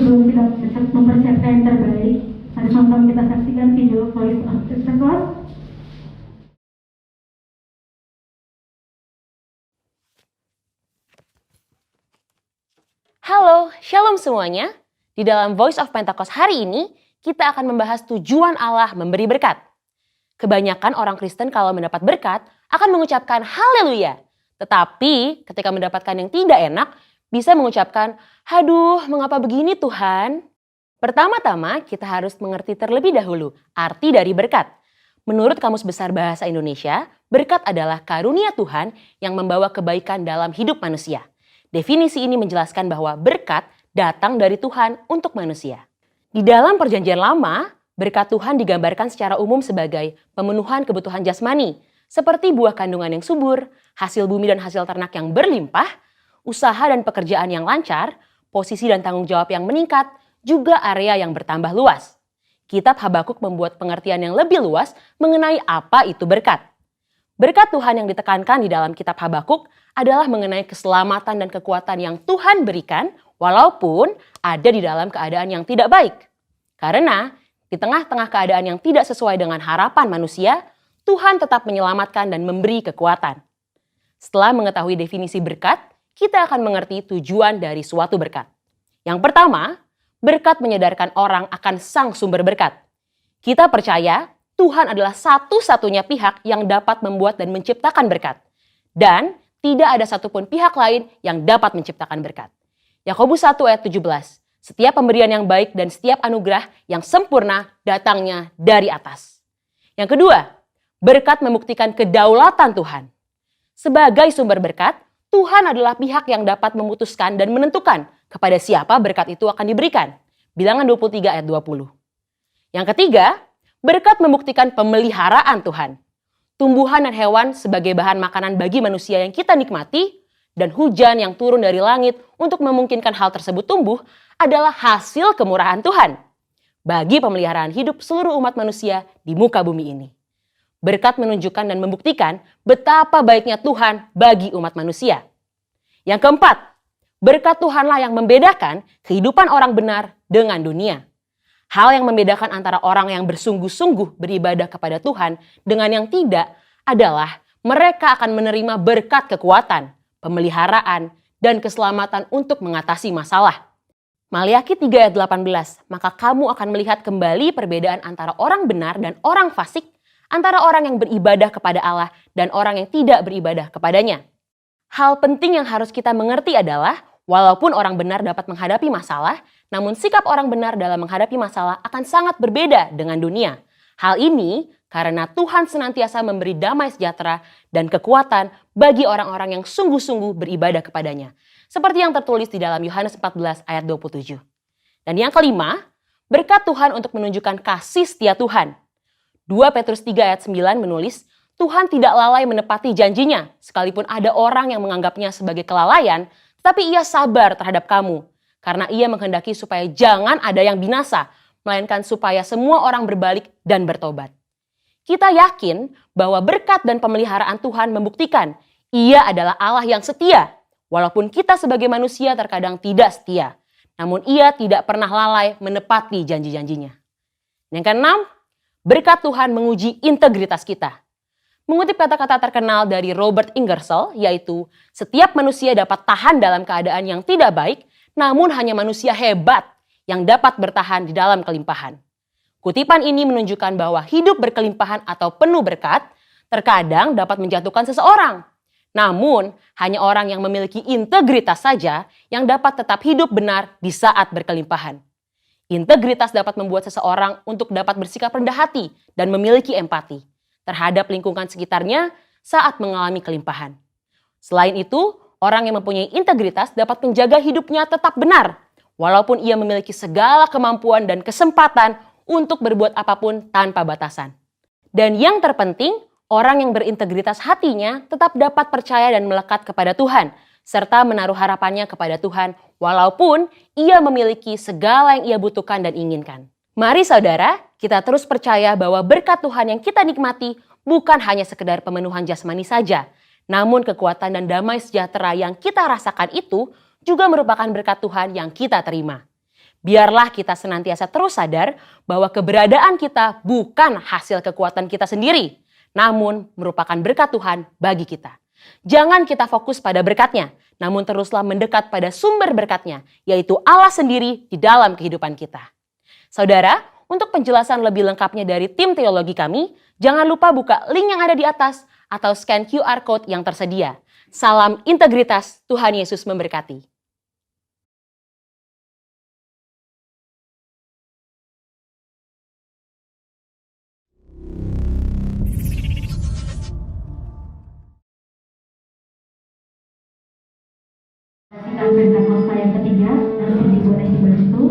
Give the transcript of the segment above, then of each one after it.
sebelum kita mempersiapkan yang terbaik, mari sama-sama kita saksikan video Voice of Pentecost. Halo, Shalom semuanya. Di dalam Voice of Pentecost hari ini, kita akan membahas tujuan Allah memberi berkat. Kebanyakan orang Kristen kalau mendapat berkat, akan mengucapkan haleluya. Tetapi ketika mendapatkan yang tidak enak, bisa mengucapkan, "Aduh, mengapa begini Tuhan?" Pertama-tama, kita harus mengerti terlebih dahulu arti dari berkat. Menurut Kamus Besar Bahasa Indonesia, berkat adalah karunia Tuhan yang membawa kebaikan dalam hidup manusia. Definisi ini menjelaskan bahwa berkat datang dari Tuhan untuk manusia. Di dalam Perjanjian Lama, berkat Tuhan digambarkan secara umum sebagai pemenuhan kebutuhan jasmani, seperti buah kandungan yang subur, hasil bumi dan hasil ternak yang berlimpah, usaha dan pekerjaan yang lancar, posisi dan tanggung jawab yang meningkat, juga area yang bertambah luas. Kitab Habakuk membuat pengertian yang lebih luas mengenai apa itu berkat. Berkat Tuhan yang ditekankan di dalam kitab Habakuk adalah mengenai keselamatan dan kekuatan yang Tuhan berikan walaupun ada di dalam keadaan yang tidak baik. Karena di tengah-tengah keadaan yang tidak sesuai dengan harapan manusia, Tuhan tetap menyelamatkan dan memberi kekuatan. Setelah mengetahui definisi berkat, kita akan mengerti tujuan dari suatu berkat. Yang pertama, berkat menyadarkan orang akan sang sumber berkat. Kita percaya Tuhan adalah satu-satunya pihak yang dapat membuat dan menciptakan berkat. Dan tidak ada satupun pihak lain yang dapat menciptakan berkat. Yakobus 1 ayat 17. Setiap pemberian yang baik dan setiap anugerah yang sempurna datangnya dari atas. Yang kedua, berkat membuktikan kedaulatan Tuhan. Sebagai sumber berkat, Tuhan adalah pihak yang dapat memutuskan dan menentukan kepada siapa berkat itu akan diberikan. Bilangan 23 ayat 20. Yang ketiga, berkat membuktikan pemeliharaan Tuhan. Tumbuhan dan hewan sebagai bahan makanan bagi manusia yang kita nikmati, dan hujan yang turun dari langit untuk memungkinkan hal tersebut tumbuh adalah hasil kemurahan Tuhan bagi pemeliharaan hidup seluruh umat manusia di muka bumi ini. Berkat menunjukkan dan membuktikan betapa baiknya Tuhan bagi umat manusia. Yang keempat, berkat Tuhanlah yang membedakan kehidupan orang benar dengan dunia. Hal yang membedakan antara orang yang bersungguh-sungguh beribadah kepada Tuhan dengan yang tidak adalah mereka akan menerima berkat kekuatan, pemeliharaan, dan keselamatan untuk mengatasi masalah. Maliaki 3 ayat 18, maka kamu akan melihat kembali perbedaan antara orang benar dan orang fasik, antara orang yang beribadah kepada Allah dan orang yang tidak beribadah kepadanya. Hal penting yang harus kita mengerti adalah, walaupun orang benar dapat menghadapi masalah, namun sikap orang benar dalam menghadapi masalah akan sangat berbeda dengan dunia. Hal ini karena Tuhan senantiasa memberi damai sejahtera dan kekuatan bagi orang-orang yang sungguh-sungguh beribadah kepadanya. Seperti yang tertulis di dalam Yohanes 14 ayat 27. Dan yang kelima, berkat Tuhan untuk menunjukkan kasih setia Tuhan. 2 Petrus 3 ayat 9 menulis, Tuhan tidak lalai menepati janjinya, sekalipun ada orang yang menganggapnya sebagai kelalaian, tapi ia sabar terhadap kamu. Karena ia menghendaki supaya jangan ada yang binasa, melainkan supaya semua orang berbalik dan bertobat. Kita yakin bahwa berkat dan pemeliharaan Tuhan membuktikan ia adalah Allah yang setia. Walaupun kita sebagai manusia terkadang tidak setia, namun ia tidak pernah lalai menepati janji-janjinya. Yang keenam, berkat Tuhan menguji integritas kita. Mengutip kata-kata terkenal dari Robert Ingersoll, yaitu setiap manusia dapat tahan dalam keadaan yang tidak baik, namun hanya manusia hebat yang dapat bertahan di dalam kelimpahan. Kutipan ini menunjukkan bahwa hidup berkelimpahan atau penuh berkat terkadang dapat menjatuhkan seseorang. Namun, hanya orang yang memiliki integritas saja yang dapat tetap hidup benar di saat berkelimpahan. Integritas dapat membuat seseorang untuk dapat bersikap rendah hati dan memiliki empati terhadap lingkungan sekitarnya saat mengalami kelimpahan. Selain itu, orang yang mempunyai integritas dapat menjaga hidupnya tetap benar, walaupun ia memiliki segala kemampuan dan kesempatan untuk berbuat apapun tanpa batasan. Dan yang terpenting, orang yang berintegritas hatinya tetap dapat percaya dan melekat kepada Tuhan, serta menaruh harapannya kepada Tuhan, walaupun ia memiliki segala yang ia butuhkan dan inginkan. Mari saudara, kita terus percaya bahwa berkat Tuhan yang kita nikmati bukan hanya sekedar pemenuhan jasmani saja, namun kekuatan dan damai sejahtera yang kita rasakan itu juga merupakan berkat Tuhan yang kita terima. Biarlah kita senantiasa terus sadar bahwa keberadaan kita bukan hasil kekuatan kita sendiri, namun merupakan berkat Tuhan bagi kita. Jangan kita fokus pada berkatnya, namun teruslah mendekat pada sumber berkatnya, yaitu Allah sendiri di dalam kehidupan kita. Saudara, untuk penjelasan lebih lengkapnya dari tim teologi kami, jangan lupa buka link yang ada di atas atau scan QR Code yang tersedia. Salam integritas, Tuhan Yesus memberkati. Saksikan Pentakosta yang ketiga, harus boleh dibantu.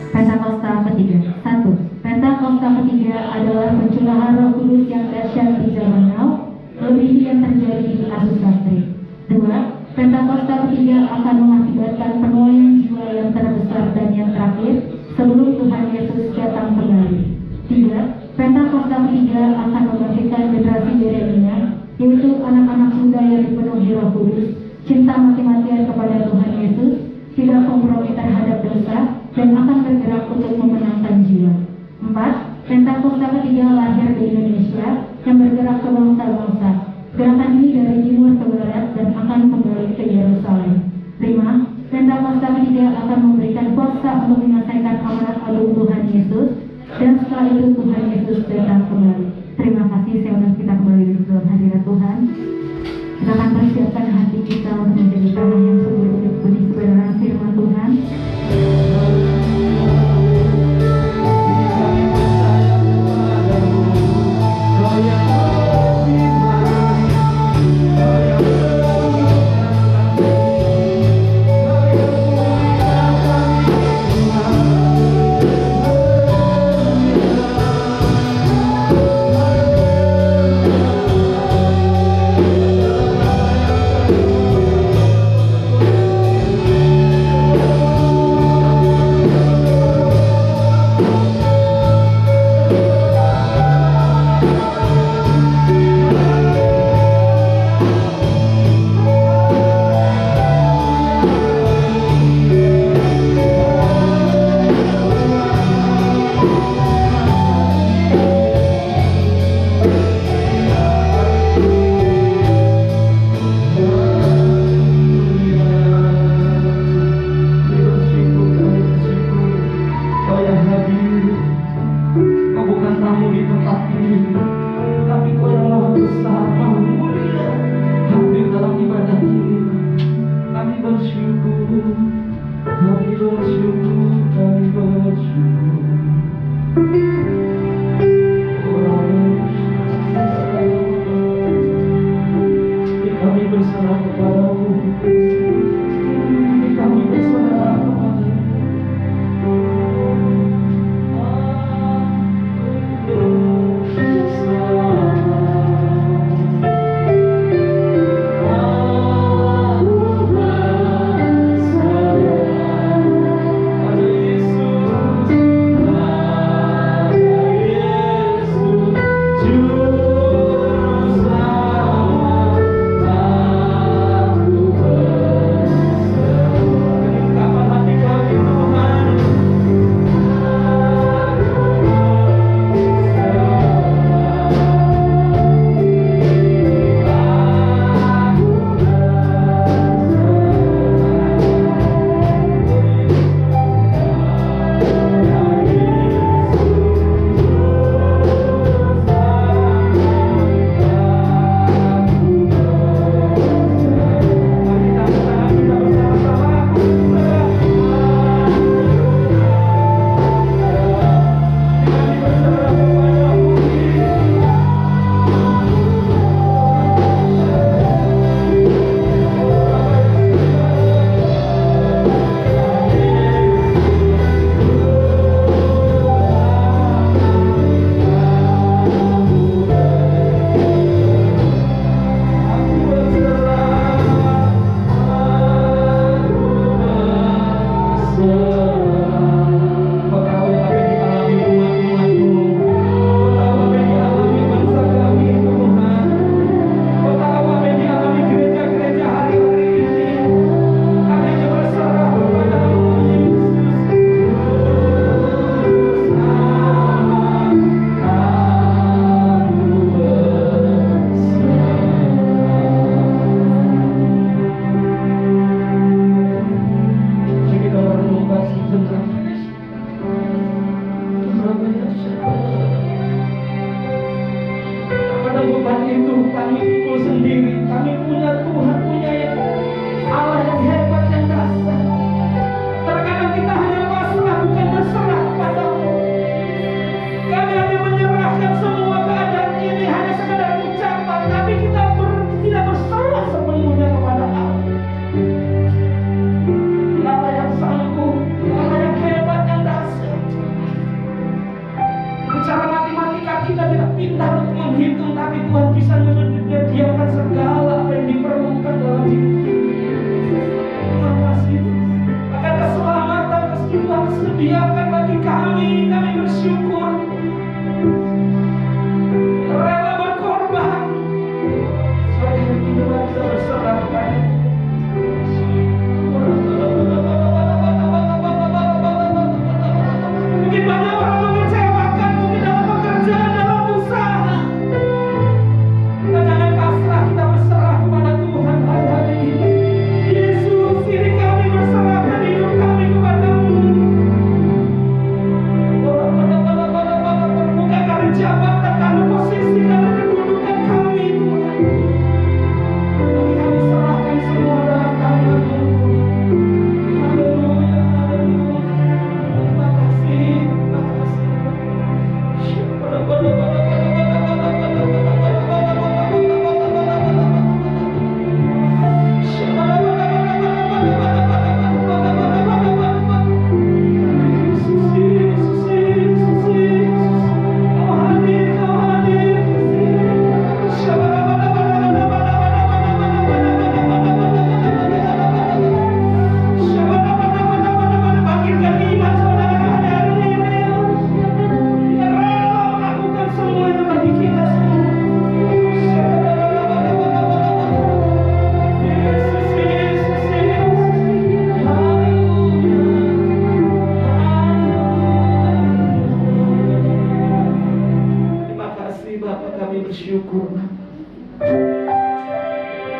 Pentakosta ketiga. 1. Pentakosta ketiga adalah pencurahan Roh Kudus yang dahsyat di zaman now, melebihi yang terjadi di kasus Sastri. 2. Pentakosta ketiga akan mengakibatkan penuaian jiwa yang terbesar dan yang terakhir sebelum Tuhan Yesus datang kembali. 3. Pentakosta ketiga akan membangkitkan generasi Yeremia, yaitu anak-anak muda yang dipenuhi Roh Kudus, cinta mati-matian kepada Tuhan Yesus, tidak kompromi terhadap dosa, dan akan bergerak untuk memenangkan jiwa. 4. Pentakosta ketiga lahir di Indonesia yang bergerak ke bangsa-bangsa. Gerakan ini dari timur ke barat dan akan kembali ke Yerusalem. 5. Pentakosta ketiga akan memberikan kuasa untuk menyelesaikan amanat agung Tuhan Yesus, dan setelah itu Tuhan Yesus datang kembali. Terima kasih, saya undang kita kembali di dalam hadirat Tuhan. Kita akan persiapkan hati kita untuk menjadi tanah yang subur untuk benih kebenaran firman Tuhan.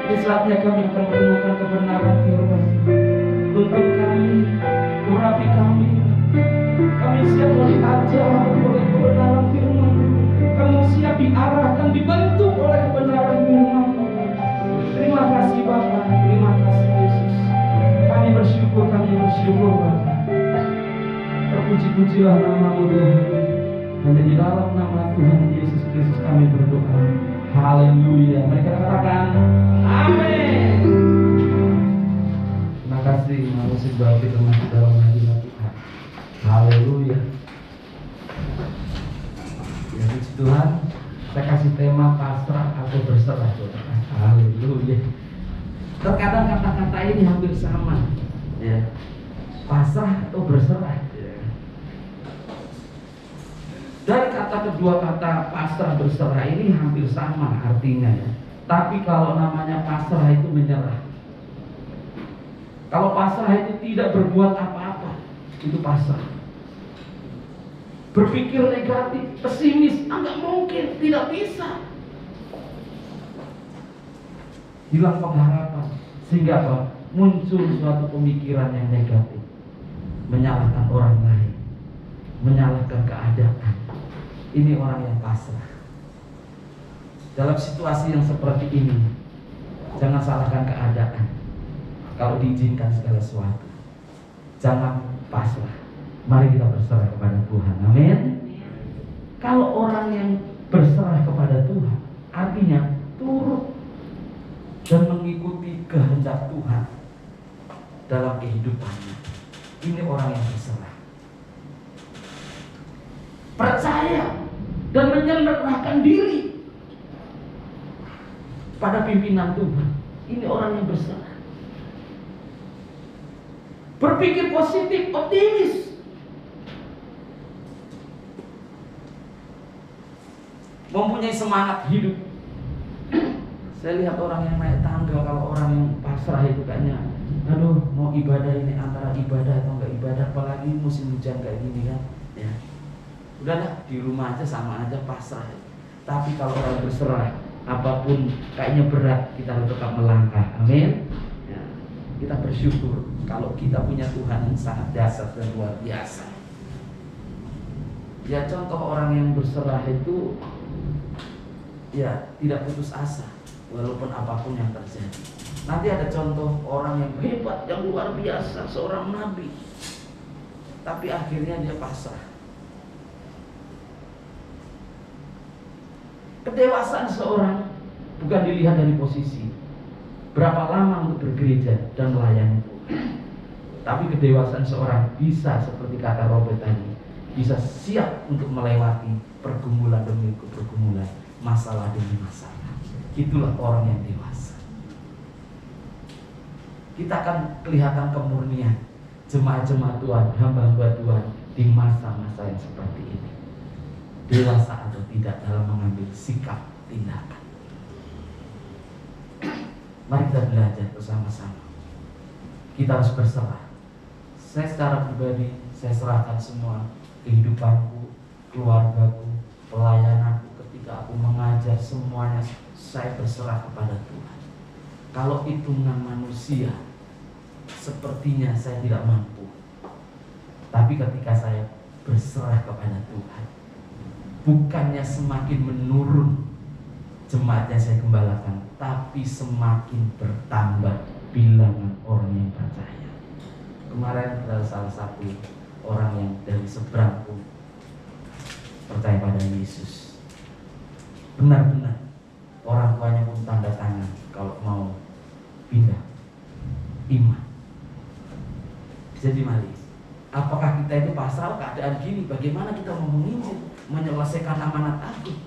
Di saatnya kami akan menemukan kebenaran firman. Tuntun kami, urapi kami. Kami siap mau diajar oleh kebenaran firman. Kami siap diarahkan, dibentuk oleh kebenaran firman. Terima kasih Bapa, terima kasih Yesus. Kami bersyukur Bapa. Terpuji-pujilah nama-Mu Tuhan. Hanya di dalam nama Tuhan Yesus Kristus kami berdoa. Haleluya. Mereka katakan amin. Terima kasih musik Bapak yang masih dalam hadirat Tuhan. Haleluya. Ya puji Tuhan. Saya kasih tema pasrah atau berserah. Haleluya. Terkadang kata-kata ini hampir sama, ya. Pasrah atau berserah. Ya. Dari kedua kata pasrah berserah ini hampir sama artinya, ya. Tapi kalau namanya pasrah itu menyerah. Kalau pasrah itu tidak berbuat apa-apa, itu pasrah. Berpikir negatif, pesimis, enggak mungkin, tidak bisa. Hilang pengharapan, sehingga apa? Muncul suatu pemikiran yang negatif, menyalahkan orang lain, menyalahkan keadaan. Ini orang yang pasrah. Dalam situasi yang seperti ini, jangan salahkan keadaan. Kalau diizinkan segala sesuatu, jangan pasrah. Mari kita berserah kepada Tuhan. Amin. Kalau orang yang berserah kepada Tuhan, artinya turut dan mengikuti kehendak Tuhan dalam kehidupannya. Ini orang yang berserah. Percaya dan menyerahkan diri pada pimpinan Tuhan. Ini orang yang berserah. Berpikir positif, optimis. Mempunyai semangat hidup. Saya lihat orang yang naik tangga, kalau orang yang pasrah itu kayaknya, aduh mau ibadah ini antara ibadah atau enggak ibadah, apalagi musim hujan kayak gini kan, ya. Udahlah di rumah aja sama aja pasrah. Tapi kalau orang berserah, apapun kayaknya berat, kita harus tetap melangkah. Amin. Ya. Kita bersyukur kalau kita punya Tuhan yang sangat dahsyat dan luar biasa. Ya contoh orang yang berserah itu, ya tidak putus asa walaupun apapun yang terjadi. Nanti ada contoh orang yang hebat, yang luar biasa, seorang nabi, tapi akhirnya dia pasrah. Kedewasaan seorang bukan dilihat dari posisi berapa lama untuk bergereja dan melayani Tuhan, tapi kedewasaan seorang bisa seperti kata Robert tadi, bisa siap untuk melewati pergumulan demi pergumulan, masalah demi masalah. Itulah orang yang dewasa. Kita akan kelihatan kemurnian jemaat-jemaat Tuhan, hamba-hamba Tuhan di masa-masa yang seperti ini. Dewasa atau tidak dalam mengambil sikap tindakan. Mari kita belajar bersama-sama. Kita harus berserah. Saya secara pribadi, saya serahkan semua kehidupanku, keluargaku, pelayananku. Ketika aku mengajar, semuanya saya berserah kepada Tuhan. Kalau hitungan manusia, sepertinya saya tidak mampu. Tapi ketika saya berserah kepada Tuhan, bukannya semakin menurun jemaat yang saya gembalakan, tapi semakin bertambah bilangan orang yang percaya. Kemarin ada salah satu orang yang dari seberang pun percaya pada Yesus. Benar-benar orang tuanya pun tanda tangan kalau mau pindah iman. Jadi mari, apakah kita itu pasrah keadaan gini? Bagaimana kita mau menginjil, menyelesaikan amanat agung?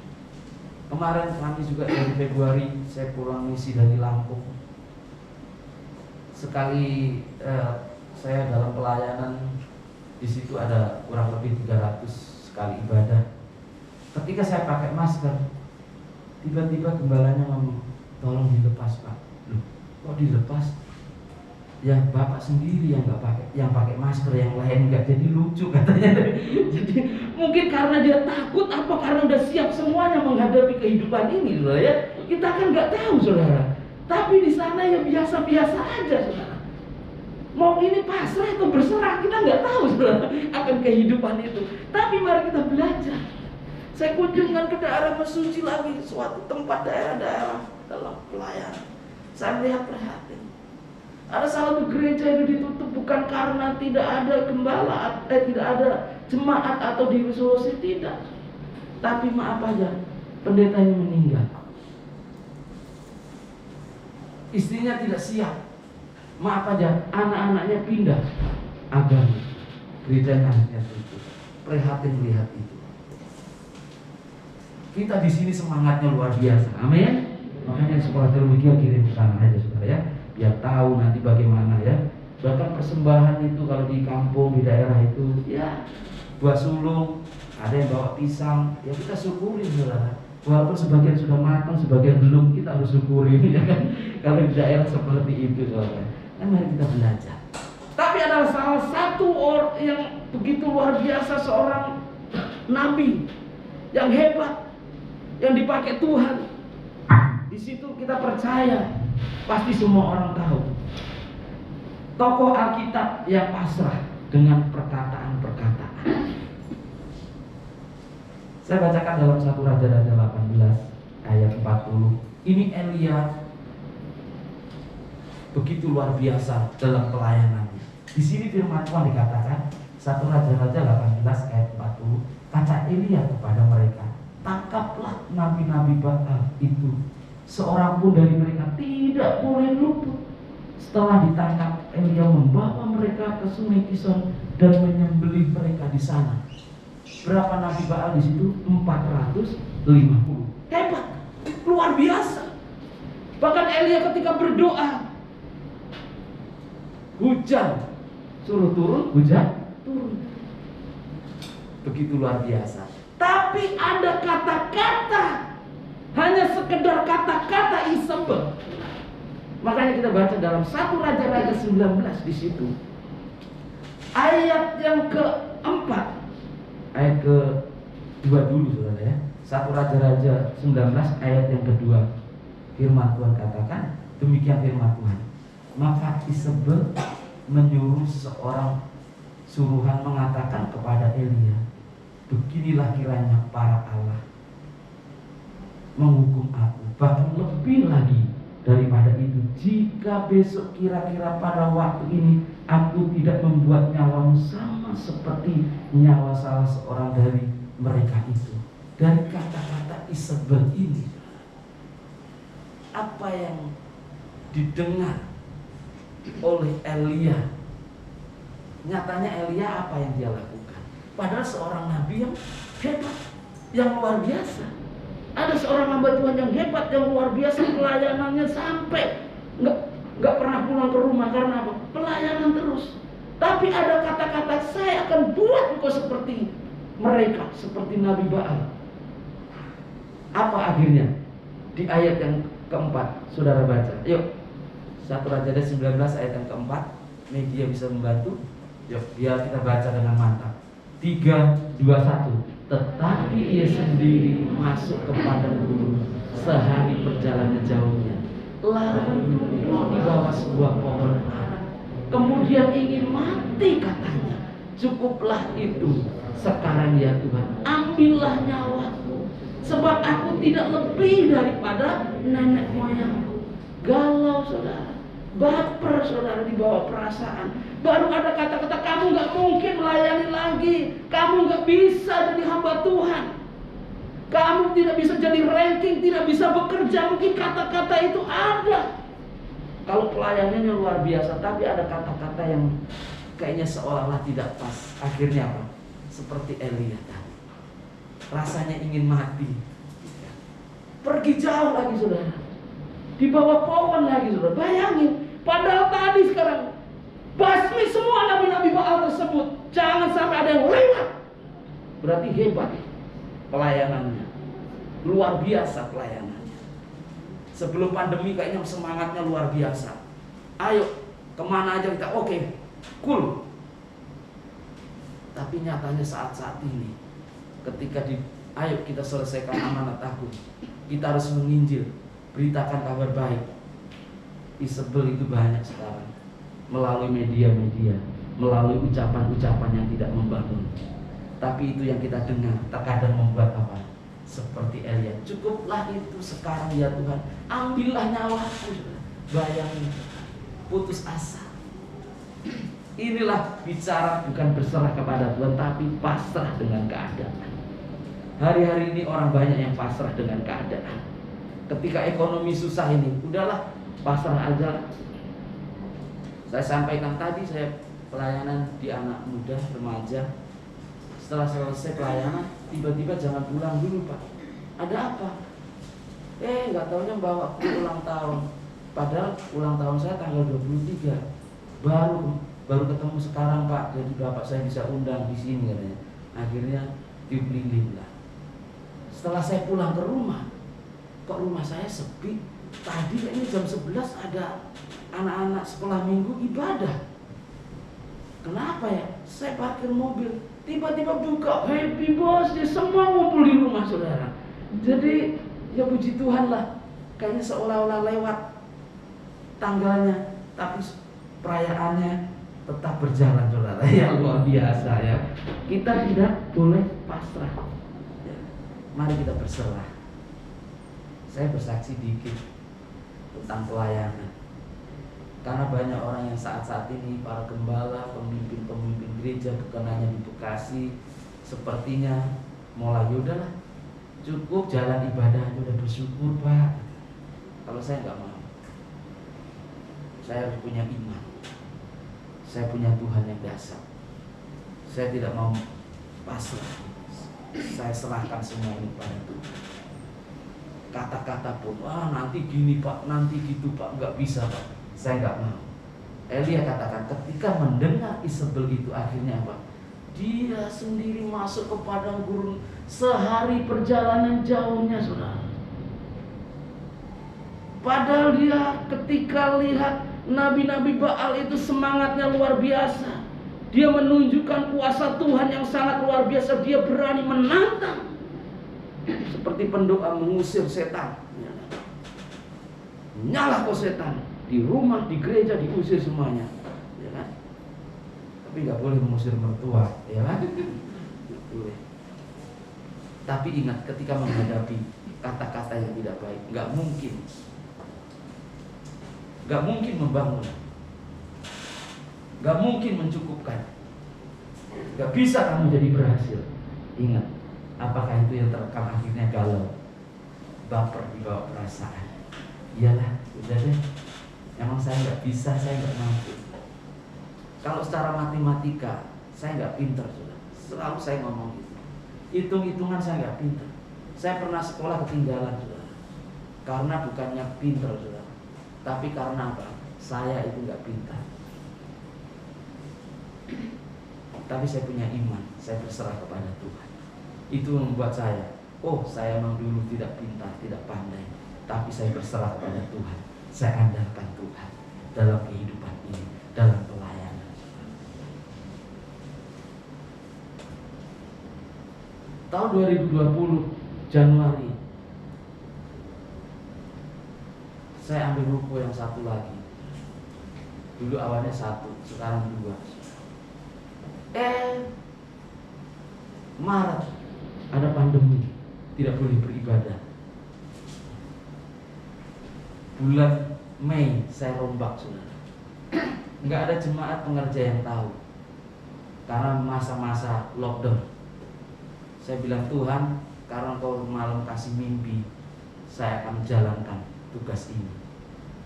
Kemarin kami juga dari Februari saya pulang misi dari Lampung. Sekali saya dalam pelayanan di situ ada kurang lebih 300 sekali ibadah. Ketika saya pakai masker, tiba-tiba gembalanya ngomong, tolong dilepas Pak. Loh, kok dilepas? Ya Bapak sendiri yang nggak pakai, yang pakai masker, yang lain nggak, jadi lucu katanya. Jadi mungkin karena dia takut, apa karena udah siap semuanya menghadapi kehidupan ini, saudara ya. Kita kan nggak tahu saudara. Tapi di sana ya biasa-biasa aja, saudara. Mau ini pasrah atau berserah, kita nggak tahu, saudara, akan kehidupan itu. Tapi mari kita belajar. Saya kunjungan ke daerah Mesuji lagi, suatu tempat daerah-daerah dalam pelayanan. Saya melihat prihatin. Ada salah satu gereja itu ditutup bukan karena tidak ada gembala, tidak ada jemaat atau disolusi, tidak. Tapi maaf aja, pendetanya meninggal. Istrinya tidak siap. Maaf aja, anak-anaknya pindah agama. Gerejanya akhirnya tutup. Prihatin melihat itu. Kita di sini semangatnya luar biasa. Amin. Makanya sekolah teologi kirim ke sana aja, saudara ya. Biar tahu nanti bagaimana ya. Bahkan persembahan itu kalau di kampung, di daerah itu, ya buah sulung, ada yang bawa pisang, ya kita syukurin, saudara. Walaupun sebagian sudah matang, sebagian belum, kita harus syukurin, ya kan. Kalau di daerah seperti itu, saudara. Nah, mari kita belajar. Tapi adalah salah satu orang yang begitu luar biasa, seorang nabi yang hebat, yang dipakai Tuhan. Di situ kita percaya, pasti semua orang tahu. Tokoh Alkitab yang pasrah dengan perkataan-perkataan. Saya bacakan dalam 1 Raja-Raja 18 ayat 40. Ini Elia begitu luar biasa dalam pelayanannya. Di sini firman Tuhan dikatakan 1 Raja-Raja 18 ayat 40. Kata Elia kepada mereka, tangkaplah nabi-nabi Baal itu, seorang pun dari mereka tidak boleh luput. Setelah ditangkap, Elia membawa mereka ke sungai Kison dan menyembelih mereka di sana. Berapa nabi Baal di situ? 450. Hebat, luar biasa. Bahkan Elia ketika berdoa, hujan suruh turun, hujan turun. Begitu luar biasa. Tapi ada kata-kata, hanya sekedar kata-kata Isabel. Makanya kita baca dalam 1 Raja-Raja 19 di situ. Ayat yang keempat, ayat kedua dulu, saudara ya. 1 Raja-Raja 19 ayat yang kedua. Firman Tuhan katakan, demikian firman Tuhan. Maka Isabel menyuruh seorang suruhan mengatakan kepada Elia, beginilah kiranya para Allah menghukum aku, bahkan lebih lagi daripada itu, jika besok kira-kira pada waktu ini aku tidak membuat nyawamu sama seperti nyawa salah seorang dari mereka itu. Dari kata-kata Isabel ini, apa yang didengar oleh Elia, nyatanya Elia apa yang dia lakukan? Padahal seorang nabi yang hebat, yang luar biasa. Ada seorang hamba Tuhan yang hebat, yang luar biasa, pelayanannya sampai nggak pernah pulang ke rumah. Karena apa? Pelayanan terus. Tapi ada kata-kata, saya akan buat engkau seperti mereka, seperti Nabi Baal. Apa akhirnya? Di ayat yang keempat, saudara baca. Yuk, 1 Raja-Raja 19 ayat yang keempat. Media bisa membantu. Yuk, biar kita baca dengan mantap. 3, 2, 1. Tetapi ia sendiri masuk ke padang gurun sehari perjalanan jauhnya, lalu duduk di bawah sebuah pohon ara. Kemudian ingin mati, katanya. Cukuplah itu sekarang ya Tuhan, ambillah nyawaku, sebab aku tidak lebih daripada nenek moyangku. Galau, saudara, baper, saudara, di bawah perasaan. Baru ada kata-kata, kamu gak mungkin melayani lagi, kamu gak bisa jadi hamba Tuhan, kamu tidak bisa jadi ranking, tidak bisa bekerja. Mungkin kata-kata itu ada. Kalau pelayanannya luar biasa, tapi ada kata-kata yang kayaknya seolah-olah tidak pas. Akhirnya apa? Seperti Elia tadi, rasanya ingin mati, pergi jauh lagi, saudara, di bawah pohon lagi, saudara. Bayangin, padahal tadi sekarang basmi semua nabi-nabi Baal tersebut, jangan sampai ada yang lewat. Berarti hebat pelayanannya, luar biasa pelayanannya. Sebelum pandemi kayaknya semangatnya luar biasa. Ayo kemana aja kita, oke, cool. Tapi nyatanya saat-saat ini, ketika ayo kita selesaikan amanat tahun, kita harus menginjil, beritakan kabar baik. Isabel itu banyak sekarang. Melalui media-media, melalui ucapan-ucapan yang tidak membangun. Tapi itu yang kita dengar terkadang membuat apa? Seperti Elia, cukuplah itu sekarang ya Tuhan, ambillah nyawaku. Bayangin, putus asa. Inilah bicara bukan berserah kepada Tuhan, tapi pasrah dengan keadaan. Hari-hari ini orang banyak yang pasrah dengan keadaan. Ketika ekonomi susah ini, udahlah pasrah aja. Saya sampaikan tadi, saya pelayanan di anak muda, remaja. Setelah selesai pelayanan, tiba-tiba jangan pulang dulu Pak. Ada apa? Nggak taunya bawa aku ulang tahun. Padahal ulang tahun saya tanggal 23. Baru ketemu sekarang Pak. Jadi bapak saya bisa undang di sini katanya. Akhirnya tiup lilin lah. Setelah saya pulang ke rumah, kok rumah saya sepi. Tadi kayaknya jam 11 ada anak-anak sekolah minggu ibadah. Kenapa ya? Saya parkir mobil, tiba-tiba buka happy birthday, semua ngumpul di rumah saudara. Jadi ya puji Tuhan lah, kayaknya seolah-olah lewat tanggalnya, tapi perayaannya tetap berjalan saudara. Ya luar biasa ya. Kita tidak boleh pasrah. Ya, mari kita berserah. Saya bersaksi dikit tentang pelayanan. Karena banyak orang yang saat-saat ini, para gembala, pemimpin-pemimpin gereja, bukan hanya di Bekasi, sepertinya mulai udahlah, cukup jalan ibadah aja udah bersyukur Pak. Kalau saya nggak mau, saya harus punya iman. Saya punya Tuhan yang dasar. Saya tidak mau pasrah. Saya serahkan semua ini pada Tuhan. Kata-kata pun, nanti gini Pak, nanti gitu Pak, nggak bisa Pak. Saya nggak mau. Elia katakan ketika mendengar Isabel itu akhirnya apa? Dia sendiri masuk ke padang gurun sehari perjalanan jauhnya saudara. Padahal dia ketika lihat nabi-nabi Baal itu semangatnya luar biasa. Dia menunjukkan kuasa Tuhan yang sangat luar biasa. Dia berani menantang. Seperti pendoa mengusir setan. Nyala kau setan. Di rumah, di gereja diusir semuanya, ya kan? Tapi nggak boleh mengusir mertua, ya kan? Nggak boleh. Tapi ingat, ketika menghadapi kata-kata yang tidak baik, nggak mungkin membangun, nggak mungkin mencukupkan, nggak bisa kamu jadi berhasil. Ingat, apakah itu yang terekam akhirnya galau, baper di bawah perasaan? Iyalah, udah deh. Emang saya nggak bisa, saya nggak mampu. Kalau secara matematika, saya nggak pinter sudah. Selalu saya ngomong gitu. Hitung-hitungan saya nggak pinter. Saya pernah sekolah ketinggalan sudah. Karena bukannya pinter sudah, tapi karena apa? Saya itu nggak pintar. Tapi saya punya iman, saya berserah kepada Tuhan. Itu membuat saya, saya memang dulu tidak pintar, tidak pandai, tapi saya berserah kepada Tuhan. Saya andalkan Tuhan dalam kehidupan ini, dalam pelayanan. Tahun 2020 Januari, saya ambil ruko yang satu lagi. Dulu awalnya satu, sekarang 2. Maret ada pandemi, tidak boleh beribadah. Bulan Mei saya rombak saudara. Nggak ada jemaat pengerja yang tahu. Karena masa-masa lockdown. Saya bilang Tuhan, karena Engkau malam kasih mimpi, saya akan menjalankan tugas ini.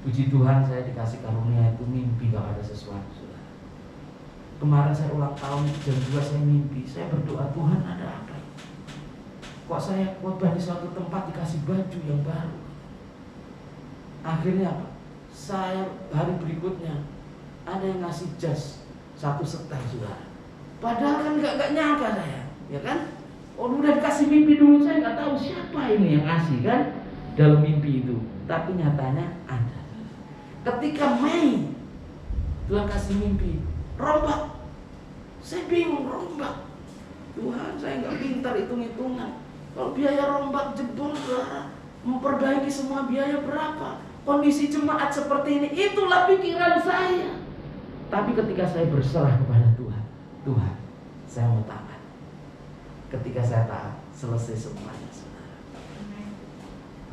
Puji Tuhan saya dikasih karunia itu mimpi kalau ada sesuatu saudara. Kemarin saya ulang tahun jam 2 saya mimpi. Saya berdoa Tuhan ada apa? Kok saya khotbah di suatu tempat dikasih baju yang baru? Akhirnya apa? Saya hari berikutnya ada yang ngasih jas 1 setel saudara. Padahal kan nggak nyangka saya, ya kan? Udah dikasih mimpi dulu, saya nggak tahu siapa ini yang ngasih kan dalam mimpi itu. Tapi nyatanya ada. Ketika Mei Tuhan kasih mimpi, rombak. Saya bingung rombak. Tuhan, saya nggak pintar hitung-hitungan. Kalau biaya rombak jebol saudara, memperbaiki semua biaya berapa? kondisi jemaat seperti ini, itulah pikiran saya. Tapi ketika saya berserah kepada Tuhan, Tuhan, saya mau taat. Ketika saya taat, selesai semuanya, saudara.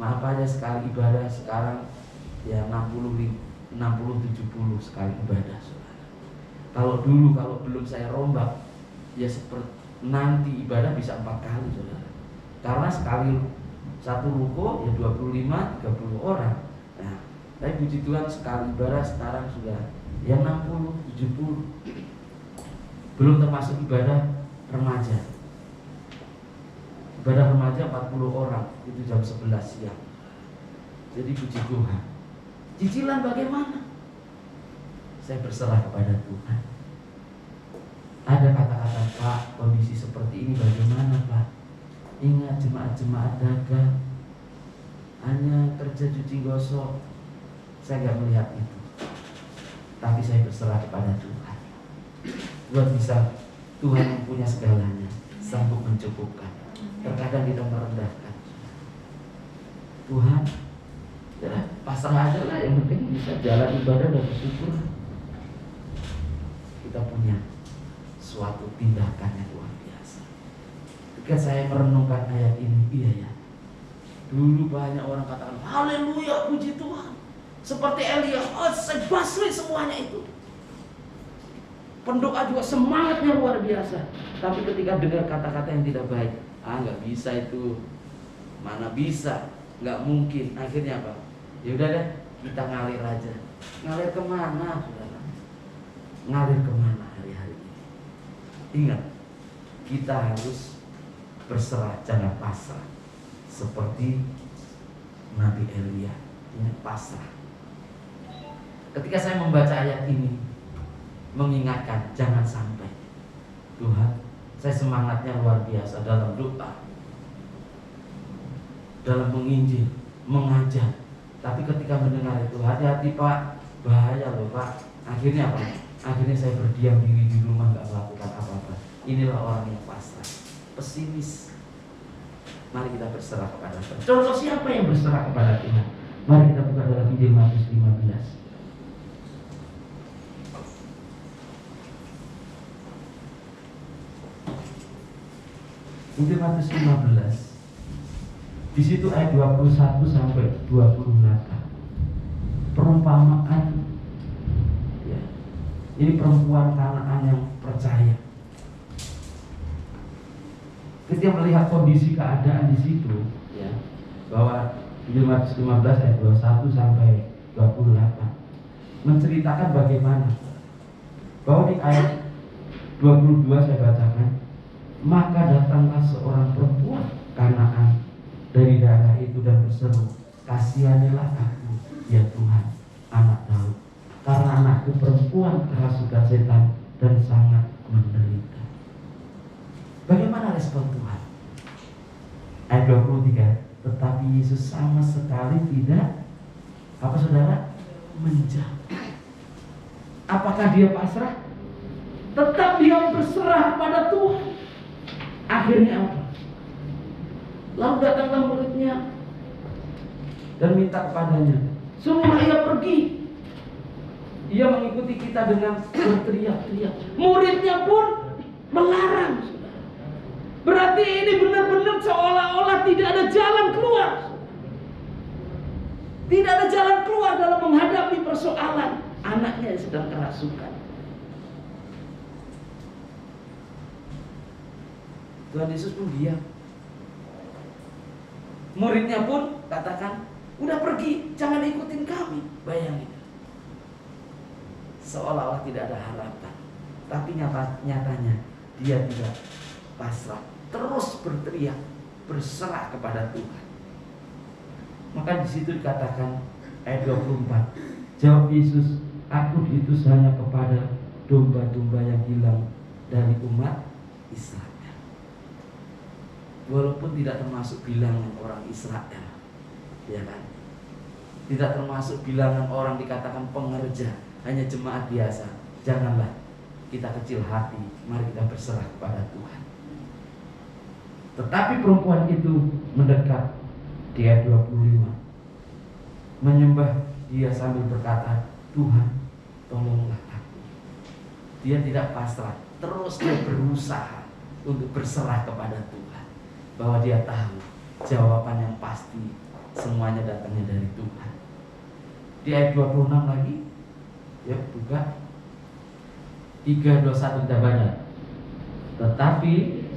Maaf aja sekali ibadah sekarang ya 60-70 sekali ibadah, saudara. Kalau dulu, kalau belum saya rombak, ya seperti nanti ibadah bisa 4 kali, saudara. Karena sekali satu ruko ya 25-30 orang. Nah, tapi puji Tuhan sekali ibadah sekarang sudah ya 60-70. Belum termasuk ibadah remaja. Ibadah remaja 40 orang, itu jam 11 siang. Jadi puji Tuhan. Cicilan bagaimana? Saya berserah kepada Tuhan. Ada kata-kata, Pak, kondisi seperti ini bagaimana, Pak? Ingat jemaat-jemaat dagang hanya kerja cuci gosok. Saya nggak melihat itu. Tapi saya berserah kepada Tuhan. Buat bisa Tuhan yang punya segalanya, sanggup mencukupkan. Terkadang kita merendahkan. Tuhan, ya pasrah aja lah, yang penting bisa jalan ibadah dan bersyukur. Kita punya suatu tindakan yang luar biasa. Ketika saya merenungkan ayat ini, iya ya. Dulu banyak orang katakan, haleluya, puji Tuhan. Seperti Elia, saya basri semuanya itu. Pendoa juga semangatnya luar biasa. Tapi ketika dengar kata-kata yang tidak baik, nggak bisa itu, mana bisa, nggak mungkin. Akhirnya apa? Ya udah deh, kita ngalir aja. Ngalir kemana, saudara? Ngalir kemana hari-hari ini? Ingat, kita harus berserah, jangan pasrah. Seperti Nabi Elia, ini pasrah. Ketika saya membaca ayat ini, mengingatkan jangan sampai, Tuhan, saya semangatnya luar biasa dalam doa, dalam menginjil, mengajar. Tapi ketika mendengar itu, hati-hati Pak, bahaya loh Pak. Akhirnya apa? Akhirnya saya berdiam diri di rumah, gak melakukan apa-apa. Inilah orang yang pasrah, pesimis. Mari kita berserah kepada Tuhan. Contoh siapa yang berserah kepada Tuhan? Mari kita buka dalam Injil Matius 15. Injil Matius 15. Di situ ayat 21 sampai 28. Perumpamaan ya. Ini perempuan Kanaan yang percaya. Ketika melihat kondisi keadaan di situ, ya, bahwa Injil Matius 15 ayat 21 sampai 28 menceritakan bagaimana bahwa di ayat 22 saya bacakan, maka datanglah seorang perempuan Kanaan dari daerah itu dan berseru, kasihanilah aku, ya Tuhan, anak Daud, karena anakku perempuan kerasukan setan dan sangat menderita. Bagaimana respon Tuhan? Ayat 23, tetapi Yesus sama sekali tidak, apa saudara? Menjawab. Apakah dia pasrah? Tetap dia berserah kepada Tuhan. Akhirnya apa? Lalu datanglah muridnya dan minta kepadanya, suruhlah ia pergi. Ia mengikuti kita dengan berteriak-teriak. Muridnya pun melarang. Berarti ini benar-benar seolah-olah tidak ada jalan keluar. Tidak ada jalan keluar dalam menghadapi persoalan anaknya yang sedang kerasukan. Tuhan Yesus pun diam. Muridnya pun katakan, udah pergi, jangan ikutin kami. Bayangin. Seolah-olah tidak ada harapan. Tapi nyatanya dia tidak pasrah, terus berteriak, berserah kepada Tuhan. Maka di situ dikatakan ayat 24, jawab Yesus, aku diutus hanya kepada domba-domba yang hilang dari umat Israel. Walaupun tidak termasuk bilangan orang Israel, ya kan? Tidak termasuk bilangan orang dikatakan pengerja, hanya jemaat biasa. Janganlah kita kecil hati, mari kita berserah kepada Tuhan. Tetapi perempuan itu mendekat di ayat 25. menyembah Dia sambil berkata, Tuhan, tolonglah aku. Dia tidak pasrah, terus dia berusaha untuk berserah kepada Tuhan, bahwa dia tahu jawaban yang pasti semuanya datangnya dari Tuhan. Di ayat 26 lagi, ya buka 3:21 kita baca. Tetapi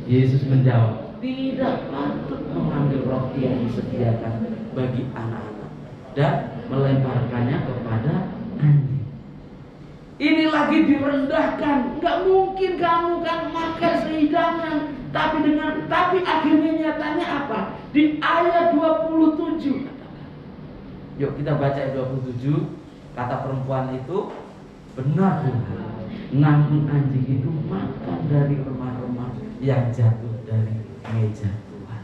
Yesus menjawab, tidak patut mengambil roti yang disediakan bagi anak-anak dan melemparkannya kepada anjing. Ini lagi direndahkan. Nggak mungkin kamu kan makan sehidangan. Tapi akhirnya nyatanya apa? Di ayat 27. Yuk kita baca ayat 27. Kata perempuan itu, benar Tuhan, namun anjing itu makan dari remah-remah yang jatuh dari meja Tuhan.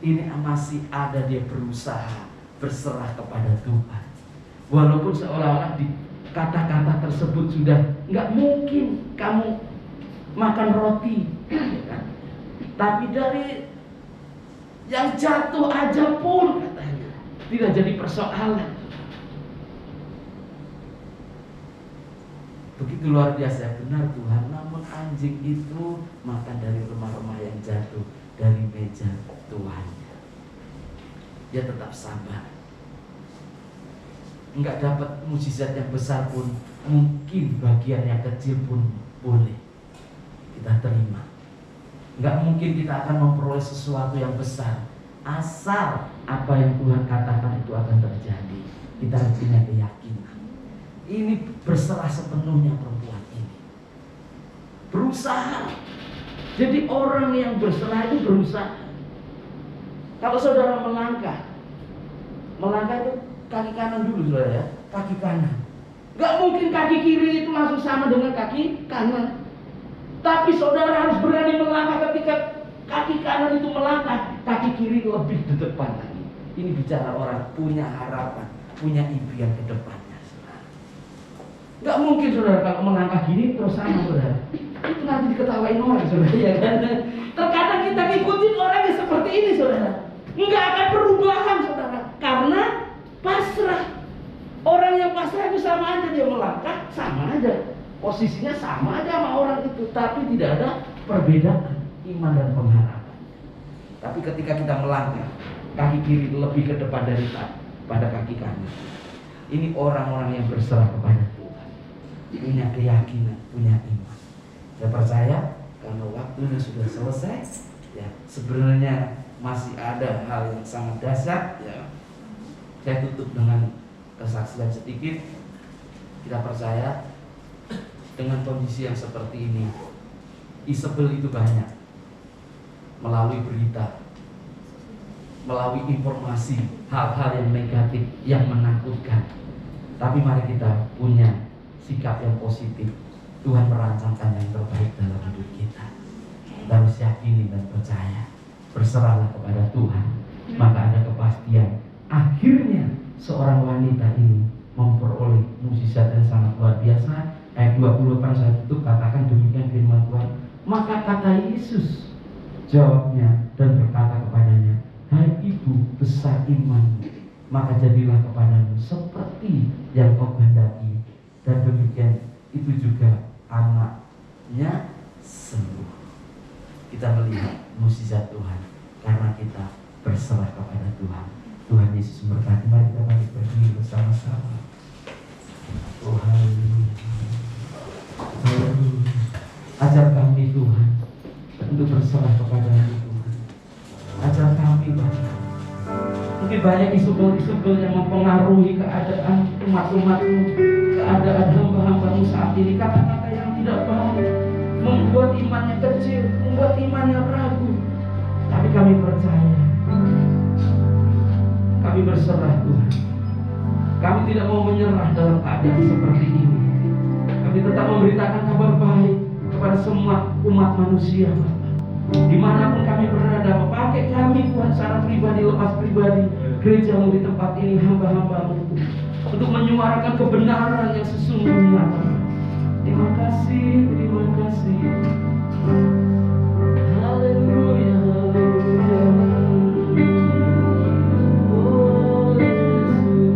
Ini masih ada dia berusaha berserah kepada Tuhan. Walaupun seolah-olah di kata-kata tersebut sudah nggak mungkin kamu makan roti, ya kan? Tapi dari yang jatuh aja pun katanya tidak jadi persoalan. Begitu luar biasa, benar Tuhan. Namun anjing itu makan dari remah-remah yang jatuh dari meja Tuhannya. Dia tetap sabar. Enggak dapat mukjizat yang besar pun, mungkin bagian yang kecil pun boleh kita terima. Enggak mungkin kita akan memperoleh sesuatu yang besar, asal apa yang Tuhan katakan itu akan terjadi. Kita harus punya keyakinan. Ini berserah sepenuhnya perempuan ini. Berusaha. Jadi orang yang berserah itu berusaha. Kalau saudara melangkah itu kaki kanan dulu saudara ya, kaki kanan. Gak mungkin kaki kiri itu langsung sama dengan kaki kanan. Tapi saudara harus berani melangkah ketika kaki kanan itu melangkah, kaki kiri lebih di depan lagi. Ini bicara orang punya harapan, punya impian ke depannya saudara. Gak mungkin saudara kalau melangkah gini terus sama saudara. Itu nanti diketawain orang saudara ya kan. Terkadang kita ngikutin orang yang seperti ini saudara. Nggak akan perubahan saudara, karena pasrah. Orang yang pasrah itu sama aja, dia melangkah sama aja, posisinya sama aja sama orang itu, tapi tidak ada perbedaan iman dan pengharapan. Tapi ketika kita melangkah, kaki kiri lebih ke depan daripada kaki kanan. Ini orang-orang yang berserah kepada Tuhan, punya keyakinan, punya iman. Saya percaya karena waktunya sudah selesai, ya sebenarnya masih ada hal yang sangat dasar, ya. Saya tutup dengan kesaksian sedikit. Kita percaya dengan kondisi yang seperti ini, Isabel itu banyak melalui berita, melalui informasi, hal-hal yang negatif, yang menakutkan. Tapi mari kita punya sikap yang positif. Tuhan merancangkan yang terbaik dalam hidup kita. Kita harus yakini dan percaya. Berserahlah kepada Tuhan, maka ada kepastian. Akhirnya seorang wanita ini memperoleh mukjizat yang sangat luar biasa. Ayat 28 saya tutup, katakan demikian firman Tuhan. Maka kata Yesus jawabnya dan berkata kepadanya, hai ibu, besar imanmu, maka jadilah kepadamu seperti yang kau kehendaki. Dan demikian itu juga anaknya sembuh. Kita melihat mukjizat Tuhan karena kita berserah kepada Tuhan. Tuhan Yesus memberkati. Mari kita bangkit berdiri bersama-sama. Oh haleluya. Haleluya. Ajar kami Tuhan untuk berserah kepada-Mu Tuhan. Ajar kami Bapa. Mungkin banyak isu-isu yang mempengaruhi keadaan umat-umat-Mu, keadaan hamba-hamba-Mu saat ini. Kata-kata yang tidak baik membuat imannya kecil, membuat imannya ragu. Tapi kami percaya, kami berserah Tuhan. Kami tidak mau menyerah dalam keadaan seperti ini. Kami tetap memberitakan kabar baik kepada semua umat manusia. Dimanapun kami berada, pakai kami Tuhan secara pribadi, lepas pribadi, gereja-Mu di tempat ini, hamba-hamba-Mu, untuk menyuarakan kebenaran yang sesungguhnya. Terima kasih, terima kasih. Haleluya, haleluya. Oh Yesus.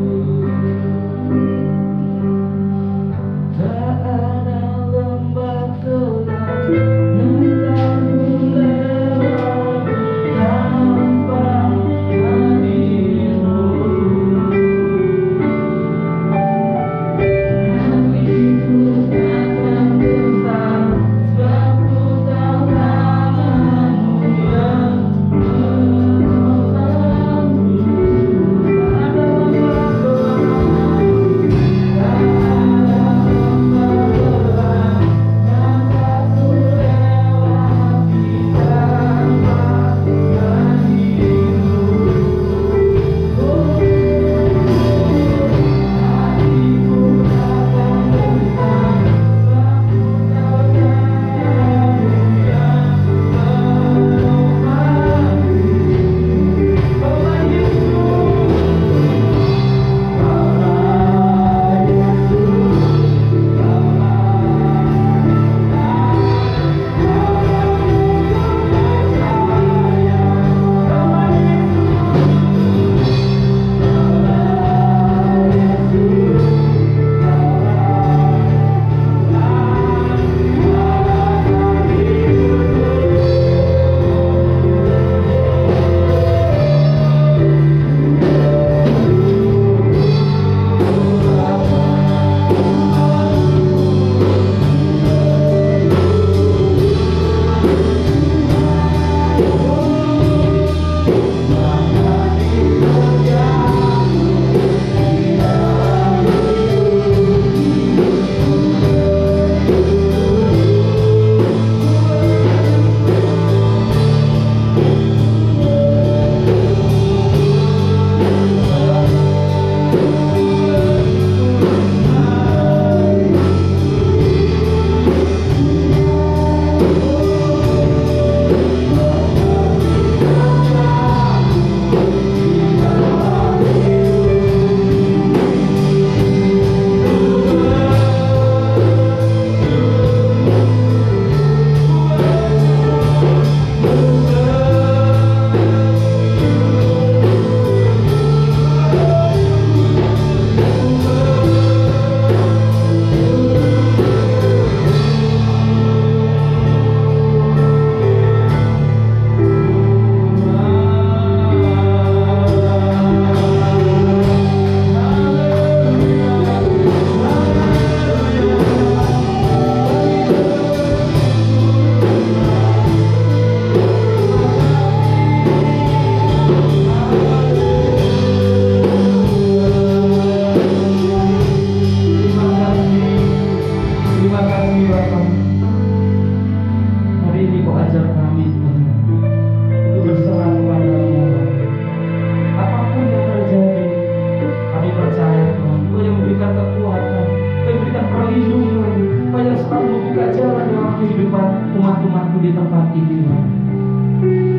di tempat ini, Bapak.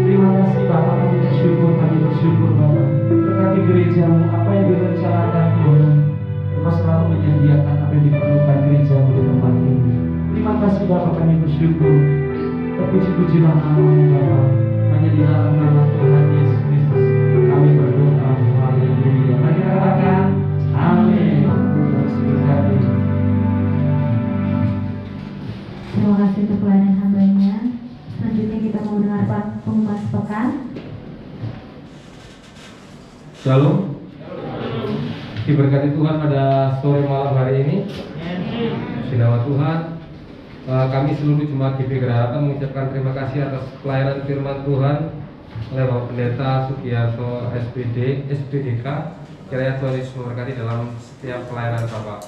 Terima kasih Bapak, kami bersyukur Bapak. Berkati gerejamu, apa yang direncanakan Tuhan, Engkau selalu menyediakan apa yang diperlukan gerejamu di tempat ini. Terima kasih Bapak, kami bersyukur. Terpuji-pujilah nama-Mu Bapak. Hanya di dalam nama Tuhan Yesus Kristus kami berdoa. Haleluya. Mari kita katakan amin. Terus berkati. Terima kasih untuk pelayanan hambanya. Selanjutnya kita mau dengar pengumuman sepekan. Shalom. Diberkati Tuhan pada sore malam hari ini. Di nama Tuhan, kami seluruh jemaat GP Gerahatan mengucapkan terima kasih atas pelayanan firman Tuhan oleh Bapak Pendeta Sugiarto SPDK. Kiranya Tuhan Yesus memberkati dalam setiap pelayanan Bapak.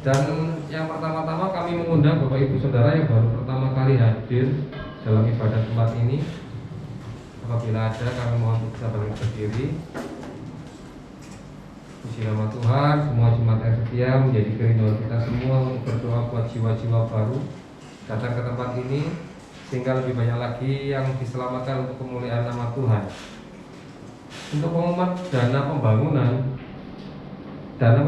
Dan yang pertama-tama kami mengundang Bapak Ibu Saudara yang baru pertama kali hadir dalam ibadah tempat ini. Apabila ada, kami mohon untuk bisa berdiri. Puji nama Tuhan, semua jemaat yang setia menjadi kerinduan kita semua untuk berdoa buat jiwa-jiwa baru datang ke tempat ini, sehingga lebih banyak lagi yang diselamatkan untuk kemuliaan nama Tuhan. Untuk pengumuman dana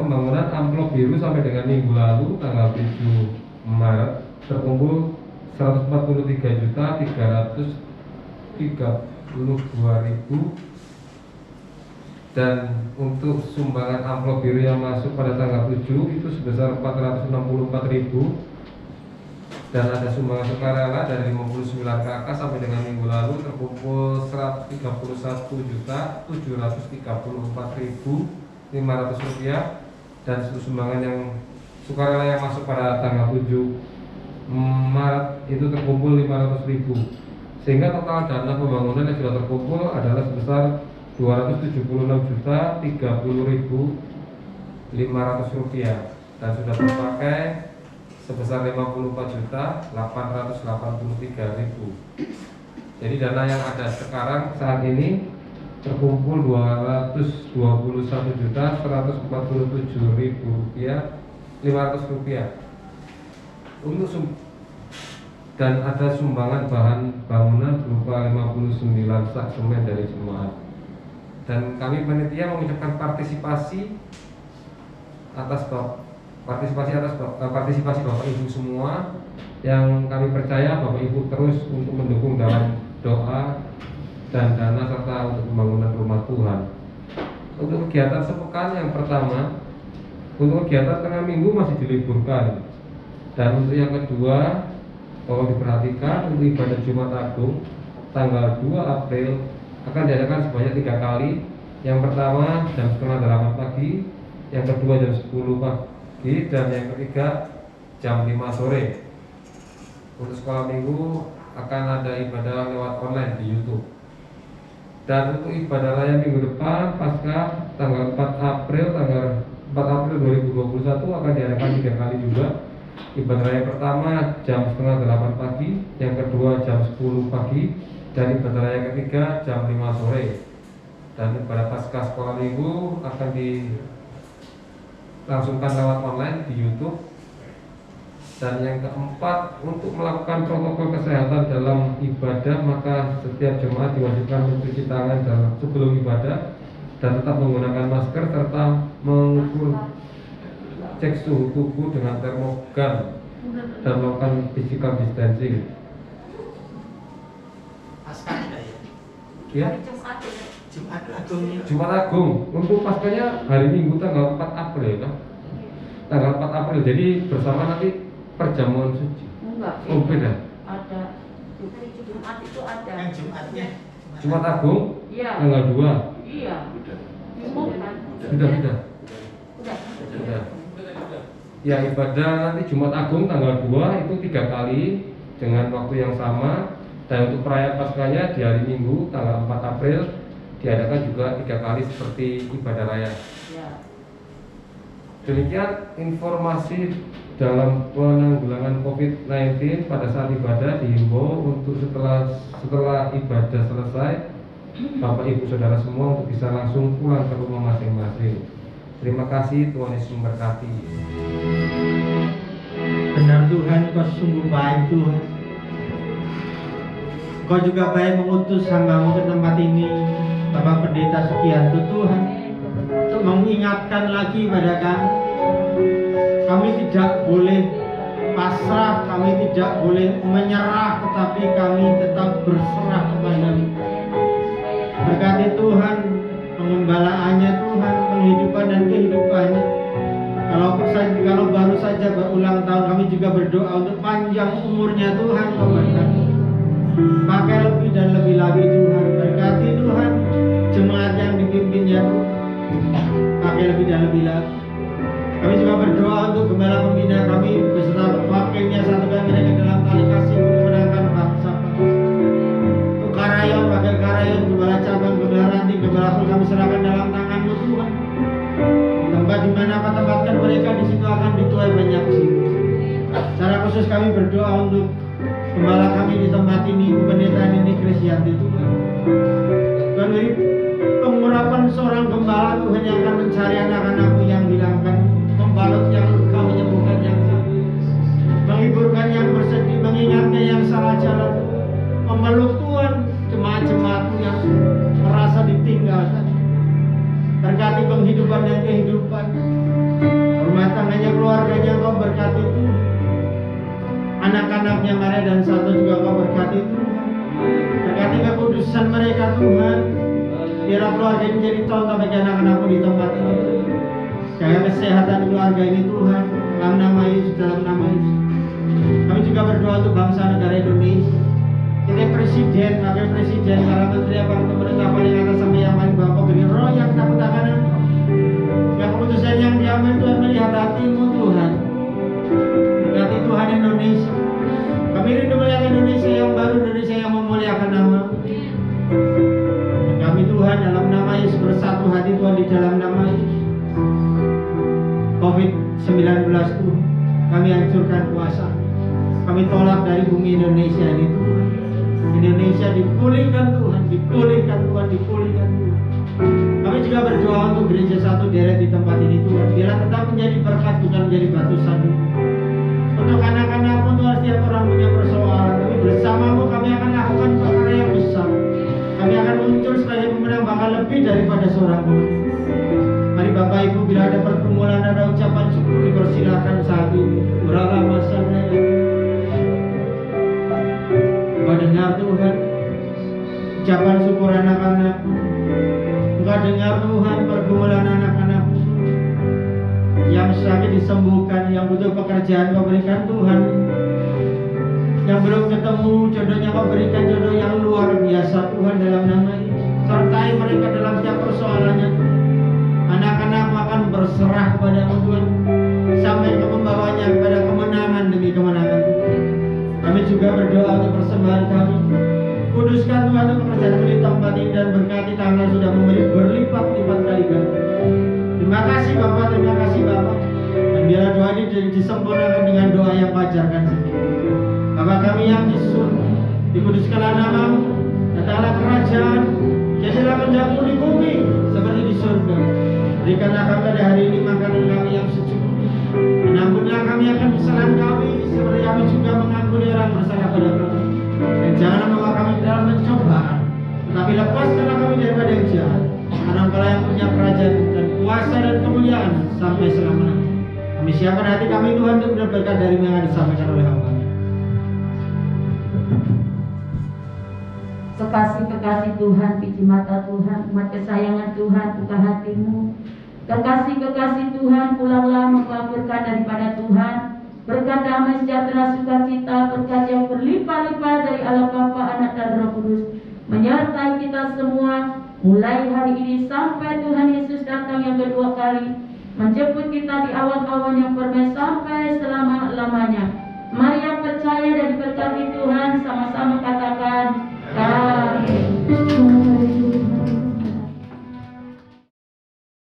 pembangunan amplop biru sampai dengan minggu lalu tanggal 7 Maret terkumpul 143.332.000. Dan untuk sumbangan amplop biru yang masuk pada tanggal 7 itu sebesar 464.000. Dan ada sumbangan sukarela dari 59 KK sampai dengan minggu lalu terkumpul 131.734.500 rupiah. Dan seluruh sumbangan yang sukarela yang masuk pada tanggal 7 Maret itu terkumpul 500.000. Sehingga total dana pembangunan yang sudah terkumpul adalah sebesar 276.030.500 rupiah dan sudah terpakai sebesar 54.883.000. Jadi dana yang ada sekarang saat ini terkumpul 221.147.500 rupiah untuk dan ada sumbangan bahan bangunan berupa 59 sak semen dari jemaat. Dan kami panitia mengucapkan partisipasi atas Bapak Ibu semua yang kami percaya Bapak Ibu terus untuk mendukung dalam doa dan dana serta untuk pembangunan rumah Tuhan. Untuk kegiatan sepekan yang pertama, untuk kegiatan tengah minggu masih diliburkan. Dan untuk yang kedua, tolong diperhatikan untuk ibadah Jumat Agung tanggal 2 April akan diadakan sebanyak 3 kali. Yang pertama jam 7:30 pagi, yang kedua jam 10 pagi, dan yang ketiga jam 5 sore. Untuk sekolah minggu akan ada ibadah lewat online di YouTube. Dan untuk ibadah raya minggu depan pasca tanggal 4 April 2021 akan diadakan 3 kali juga. Ibadah raya pertama jam 7:30 pagi, yang kedua jam 10 pagi, dan ibadah raya ketiga jam 5 sore. Dan ibadah pasca sekolah minggu akan dilangsungkan lewat online di YouTube. Dan yang keempat, untuk melakukan protokol kesehatan dalam ibadah, maka setiap jemaat diwajibkan mencuci tangan sebelum ibadah dan tetap menggunakan masker serta mengukur cek suhu tubuh dengan termogan dan melakukan physical distancing. Ya. Jumat Agung. Untuk paskanya hari Minggu tanggal 4 April kan? Tanggal 4 April. Jadi bersama nanti perjamuan suci. Enggak. Oh, beda. Ada. Hari Jumat itu ada. Yang Jumatnya. Jumat Agung Iya. tanggal 2. Iya. Sudah. Ya, ibadah nanti Jumat Agung tanggal 2 itu 3 kali dengan waktu yang sama. Dan untuk perayaan Paskahnya di hari Minggu tanggal 4 April diadakan juga 3 kali seperti ibadah raya. Ya. Demikian informasi dalam penanggulangan COVID-19 pada saat ibadah. Dihimbau untuk setelah ibadah selesai, Bapak Ibu Saudara semua untuk bisa langsung pulang ke rumah masing-masing. Terima kasih, Tuhan Yesus memberkati. Benar Tuhan, Kau sungguh baik Tuhan. Engkau juga baik mengutus hamba-Mu ke tempat ini, Bapak Pendeta Sugianto Tuhan, untuk mengingatkan lagi pada kami tidak boleh pasrah, kami tidak boleh menyerah, tetapi kami tetap berserah kepada-Mu. Berkati Tuhan pengembalaannya Tuhan, penghidupan dan kehidupannya. Kalau baru saja berulang tahun, kami juga berdoa untuk panjang umurnya Tuhan, Kau berkati. Pakai lebih dan lebih lagi Tuhan. Berkati Tuhan jemaat yang dipimpinnya Tuhan. Pakai lebih dan lebih lagi. Kami juga berdoa untuk gembala pembina kami beserta wakilnya, satukan mereka dalam tali kasih memenangkan bangsa. Untuk Karayon, wakil Karayon, gembala cabang, gembala ranting, gembala full kami serahkan dalam tangan-Mu Tuhan. Tempat di mana Kau tempatkan mereka, di situ akan dituai banyak sih. Secara khusus kami berdoa untuk gembala kami di tempat ini, pendeta ini Krisyanti Tuhan. Tuhan beri pengurapan seorang gembala Tuhan yang akan mencari anak-anak-Mu yang hilangkan, membalut yang luka, menyembuhkan yang sakit, menghiburkan yang bersedih, mengingatkan yang salah jalan, memeluk Tuhan jemaat-jemaat-Mu yang merasa ditinggalkan. Berkati penghidupan dan kehidupan rumah tangganya, keluarganya Kau berkati Tuhan. Anak-anaknya Maria dan Santo juga Kau berkati Tuhan. Berkati kekudusan mereka Tuhan. Biar keluarga ini menjadi contoh bagi anak-anak-Mu di tempat ini. Jaga kesehatan keluarga ini Tuhan, dalam nama Yesus, dalam nama Yesus. Kami juga berdoa untuk bangsa negara Indonesia. Kita presiden, wakil presiden, para menteri, para pemerintah paling atas sampai yang paling bawah, beri roh yang takut akan Engkau. Ya keputusan yang diambil Tuhan melihat hati-Mu Tuhan. Berkati Tuhan Indonesia. Kami rindu melihat Indonesia yang baru, Indonesia yang memuliakan nama-Mu. Kami Tuhan dalam nama Yesus bersatu hati Tuhan di dalam nama Yesus. COVID-19 Tuhan, kami hancurkan kuasa. Kami tolak dari bumi Indonesia ini Tuhan. Indonesia dipulihkan Tuhan, dipulihkan Tuhan, dipulihkan Tuhan. Kami juga berdoa untuk gereja satu deret di tempat ini Tuhan. Biarlah tetap menjadi berkat, bukan menjadi batu sandungan. Untuk anak-anak-Mu Tuhan, setiap orang punya persoalan, tapi bersama-Mu kami akan lakukan perkara yang besar. Kami akan muncul sebagai pemenang, bahkan lebih daripada seorang pemenang. Mari Bapak Ibu, bila ada pergumulan, ada ucapan syukur, dipersilakan saat ini. Berapa masanya Engkau dengar Tuhan ucapan syukur anak-anak-Mu. Engkau dengar Tuhan pergumulan anak-anak-Mu yang sakit disembuhkan, yang butuh pekerjaan Kau berikan Tuhan, yang belum ketemu jodohnya Kau berikan jodoh yang luar biasa Tuhan dalam nama Yesus. Sertai mereka dalam setiap persoalannya Tuhan. Anak-anak-Mu akan berserah kepada-Mu Tuhan, sampai Kau membawanya kepada kemenangan demi kemenangan Tuhan. Kami juga berdoa untuk persembahan kami. Kuduskan Tuhan untuk pekerjaan di tempat ini dan berkati tangan sudah memberi berlipat-lipat kali ganda. Terima kasih Bapak, terima kasih Bapak. Dan biarlah doa ini disempurnakan dengan doa yang pajarkan sendiri. Bapa kami yang di surga, dikuduskanlah nama-Mu, datanglah kerajaan, jadilah kehendak-Mu di bumi seperti di surga. Berikanlah kami pada hari ini makanan kami yang secukupnya. Ampunilah kami akan kesalahan kami, seperti kami juga mengampuni orang bersalah pada kami. Dan jangan membawa kami ke dalam pencobaan, tetapi lepaskanlah kami daripada yang jahat. Karena Engkau yang punya kerajaan dan kuasa dan kemuliaan sampai selama-lamanya. Kami siapkan hati kami Tuhan untuk mendapat berkat dari yang akan disampaikan oleh hamba-Mu. Kekasih-kekasih Tuhan, biji mata Tuhan, umat kesayangan Tuhan, buka hati-Mu. Kekasih-kekasih Tuhan, pulanglah mengkabulkan daripada Tuhan berkat damai sejahtera sukacita, berkat yang berlimpah-limpah dari Allah Bapa, Anak dan Roh Kudus menyertai kita semua mulai hari ini sampai Tuhan Yesus datang yang kedua kali menjemput kita di awan-awan yang